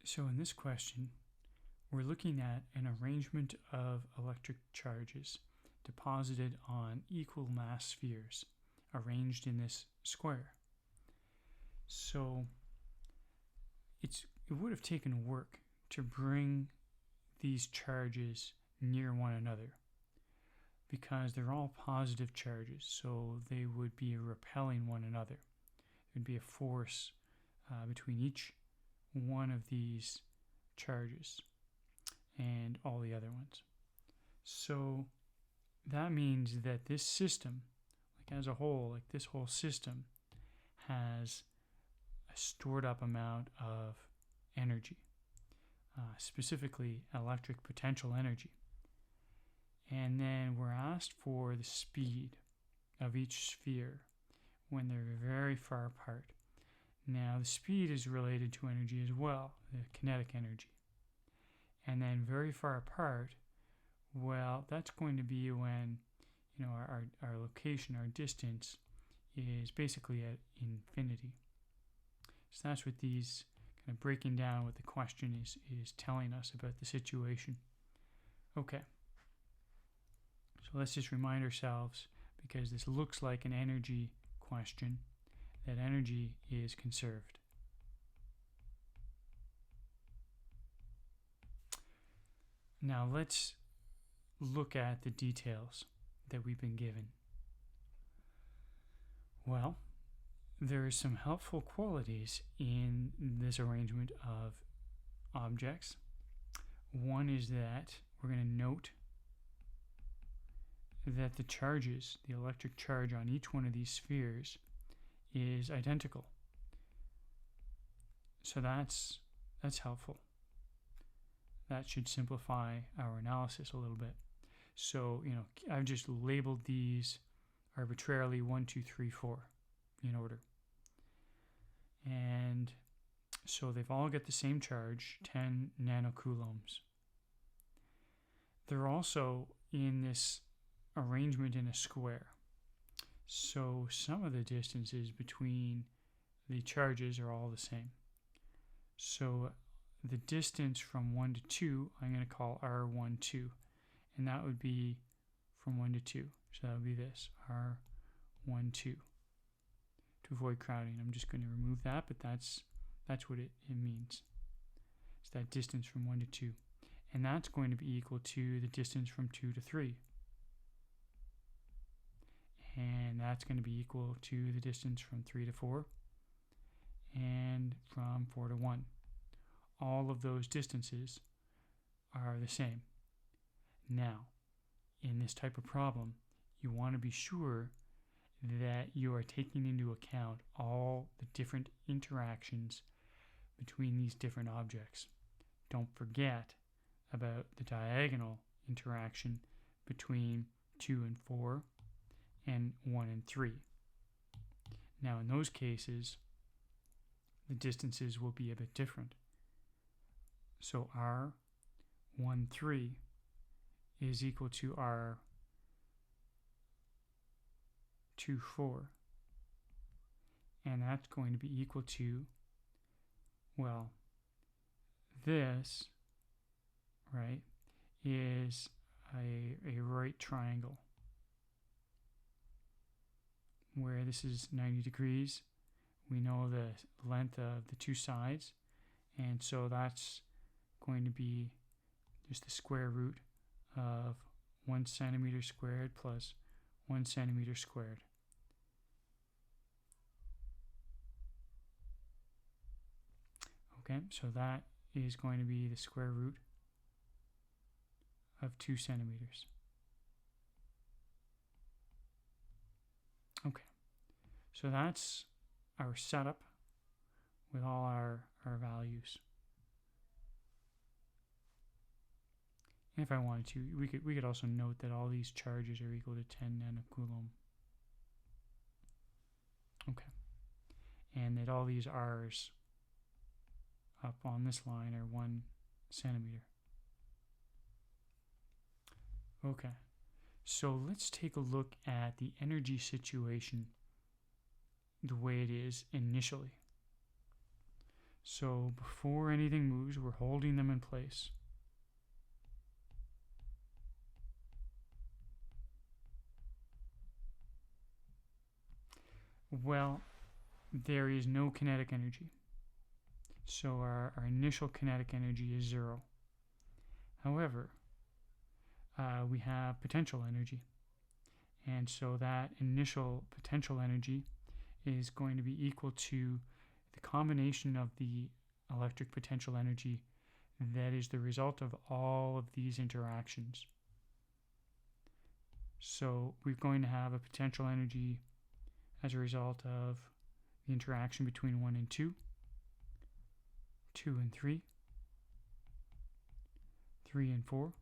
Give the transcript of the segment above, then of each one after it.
So in this question, we're looking at an arrangement of electric charges deposited on equal mass spheres arranged in this square. So it would have taken work to bring these charges near one another because they're all positive charges, so they would be repelling one another. There would be a force between each one of these charges and all the other ones. So that means that this system, like as a whole, like this whole system, has a stored up amount of energy, specifically electric potential energy. And then we're asked for the speed of each sphere when they're very far apart. Now, the speed is related to energy as well, the kinetic energy. And then very far apart, well, that's going to be when our location, our distance, is basically at infinity. So that's what these kind of breaking down what the question is telling us about the situation. Okay. So let's just remind ourselves, because this looks like an energy question, that energy is conserved. Now let's look at the details that we've been given. Well, there are some helpful qualities in this arrangement of objects. One is that we're going to note that the charges, the electric charge on each one of these spheres, is identical. So that's helpful. That should simplify our analysis a little bit. So, I've just labeled these arbitrarily 1, 2, 3, 4 in order. And so they've all got the same charge, 10 nanocoulombs. They're also in this arrangement in a square. So some of the distances between the charges are all the same. So the distance from 1 to 2, I'm going to call R12, and that would be from 1 to 2. So that would be this, R12. To avoid crowding, I'm just going to remove that, but that's what it means. It's that distance from 1 to 2. And that's going to be equal to the distance from 2 to 3. And that's going to be equal to the distance from 3 to 4 and from 4 to 1. All of those distances are the same. Now, in this type of problem, you want to be sure that you are taking into account all the different interactions between these different objects. Don't forget about the diagonal interaction between 2 and 4 and 1 and 3. Now in those cases, the distances will be a bit different. So R13 is equal to R24. And that's going to be equal to, well, this, right, is a right triangle, where this is 90 degrees. We know the length of the two sides, and so that's going to be just the square root of 1 centimeter squared plus 1 centimeter squared. Okay, so that is going to be the square root of 2 centimeters. Okay, so that's our setup with all our values. And if I wanted to, we could also note that all these charges are equal to 10 nanocoulomb. Okay, and that all these R's up on this line are 1 centimeter. Okay, so let's take a look at the energy situation the way it is initially. So before anything moves, we're holding them in place. Well, there is no kinetic energy. So our initial kinetic energy is 0. However, we have potential energy. And so that initial potential energy is going to be equal to the combination of the electric potential energy that is the result of all of these interactions. So we're going to have a potential energy as a result of the interaction between 1 and 2, 2 and 3, 3 and 4,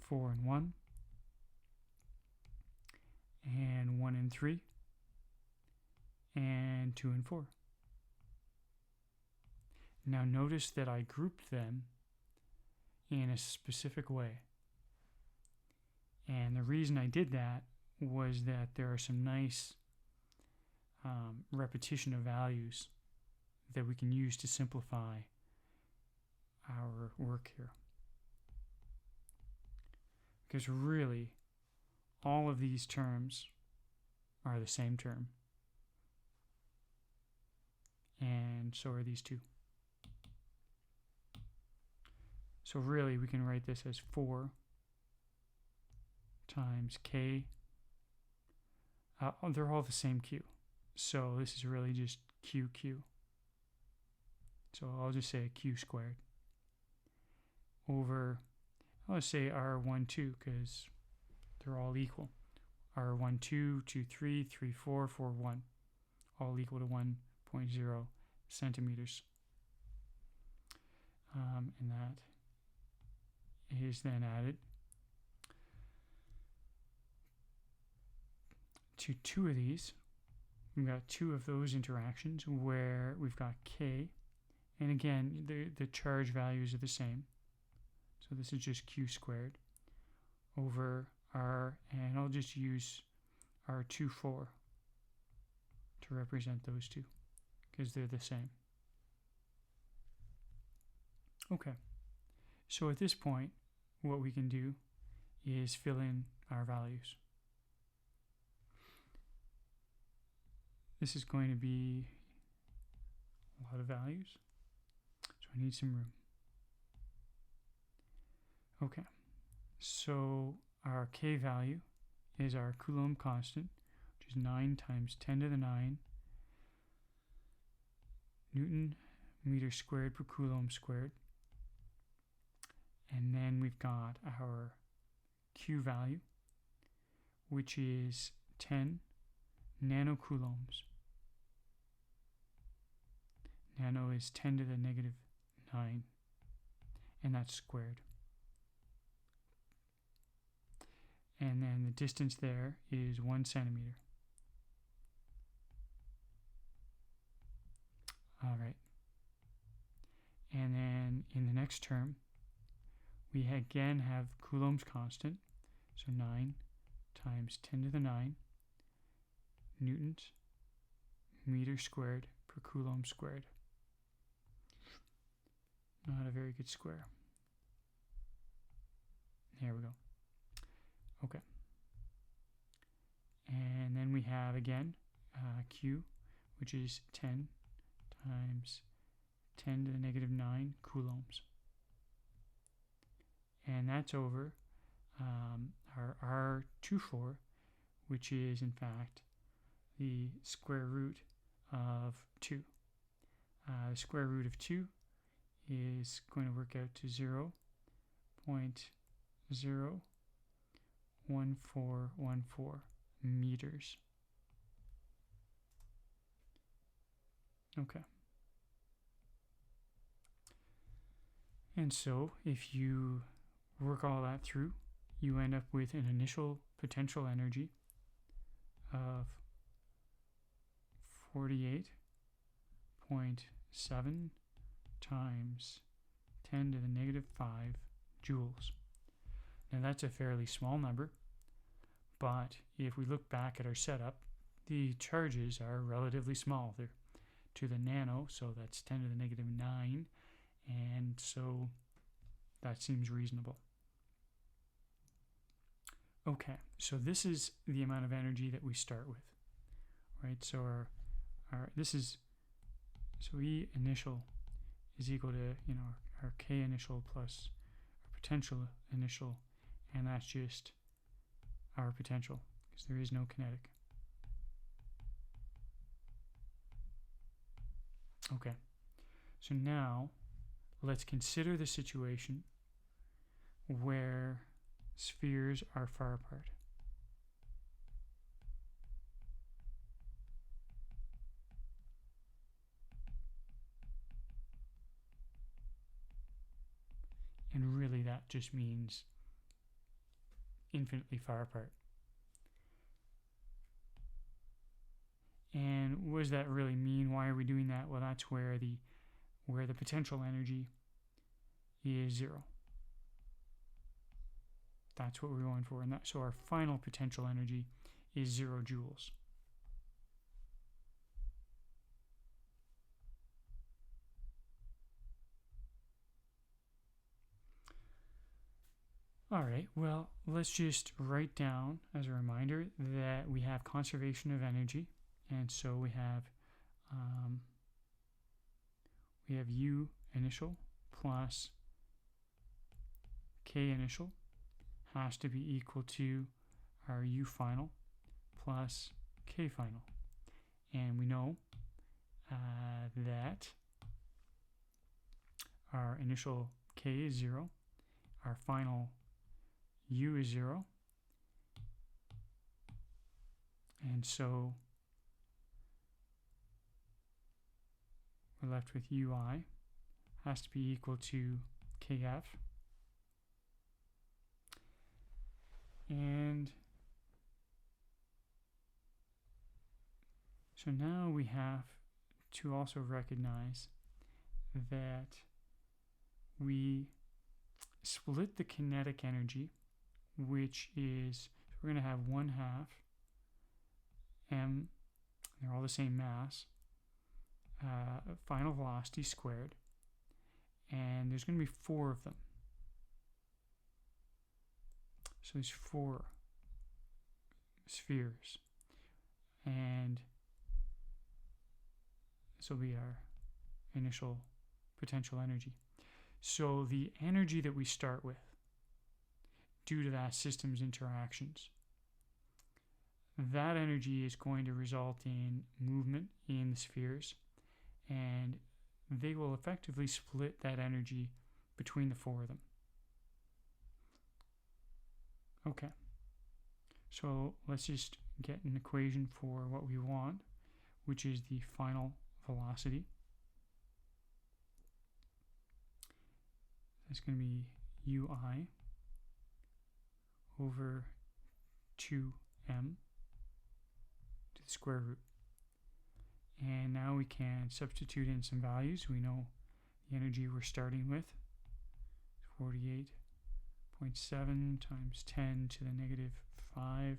4 and 1, and 1 and 3, and 2 and 4. Now notice that I grouped them in a specific way. And the reason I did that was that there are some nice repetition of values that we can use to simplify our work here. Because really, all of these terms are the same term. And so are these two. So really, we can write this as 4 times k. They're all the same q. So this is really just qq. So I'll just say q squared over, I'll just say r12 because they're all equal. r12, 2, 3, 3, 4, 4, 1. All equal to 1.0 centimeters. And that is then added to 2 of these. We've got 2 of those interactions where we've got k, and again the charge values are the same, so this is just q squared over r, and I'll just use r24 to represent those two because they're the same. Okay, so at this point what we can do is fill in our values. This is going to be a lot of values, so I need some room. Okay, so our k value is our Coulomb constant, which is 9 times 10 to the 9 Newton meter squared per Coulomb squared. And then we've got our q value, which is 10 nanocoulombs. Nano is 10 to the negative 9, and that's squared. And then the distance there is 1 centimeter. All right. And then in the next term, we again have Coulomb's constant, so 9 times 10 to the 9 newtons meter squared per Coulomb squared. Not a very good square. There we go. Okay. And then we have again Q, which is 10 times 10 to the negative 9 coulombs. And that's over our R24, which is in fact the square root of 2. The square root of 2 is going to work out to 0.01414 meters. Okay. And so if you work all that through, you end up with an initial potential energy of 48.7 times 10 to the negative 5 joules. Now that's a fairly small number, but if we look back at our setup, the charges are relatively small. They're to the nano, so that's 10 to the negative 9, and so that seems reasonable. Okay, so this is the amount of energy that we start with, right? So so E initial is equal to, our K initial plus our potential initial, and that's just our potential, because there is no kinetic. Okay, so now let's consider the situation where spheres are far apart. And really that just means infinitely far apart. And what does that really mean? Why are we doing that? Well, that's where the potential energy is 0. That's what we're going for, and so our final potential energy is 0 joules. All right, well, let's just write down as a reminder that we have conservation of energy, and so we have U initial plus K initial has to be equal to our U final plus K final. And we know that our initial K is 0, our final U is 0, and so we're left with UI has to be equal to KF. And so now we have to also recognize that we split the kinetic energy, which is, we're going to have 1/2 m, they're all the same mass, final velocity squared, and there's going to be 4 of them. So there's 4 spheres, and this will be our initial potential energy. So the energy that we start with, due to that system's interactions, that energy is going to result in movement in the spheres, and they will effectively split that energy between the 4 of them. Okay, so let's just get an equation for what we want, which is the final velocity. That's going to be UI over 2m to the square root. And now we can substitute in some values. We know the energy we're starting with, 48.7 times 10 to the negative 5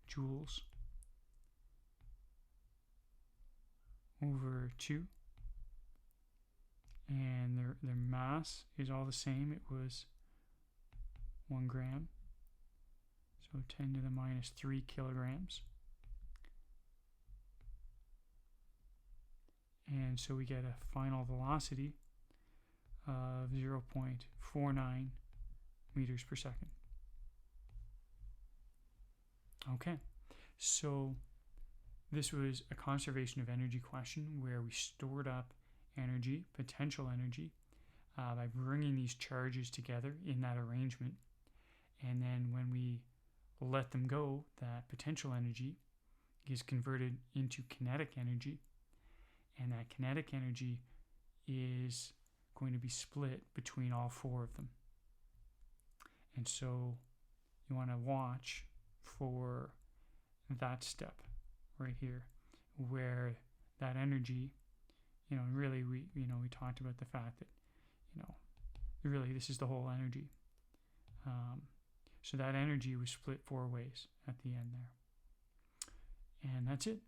joules over 2. And their mass is all the same. It was 1 gram. So 10 to the minus 3 kilograms. And so we get a final velocity of 0.49 meters per second. Okay, so this was a conservation of energy question where we stored up energy, potential energy, by bringing these charges together in that arrangement. And then when we let them go, that potential energy is converted into kinetic energy, and that kinetic energy is going to be split between all 4 of them. And so you want to watch for that step right here, where that energy, really we talked about the fact that, really this is the whole energy. So that energy was split 4 ways at the end there. And that's it.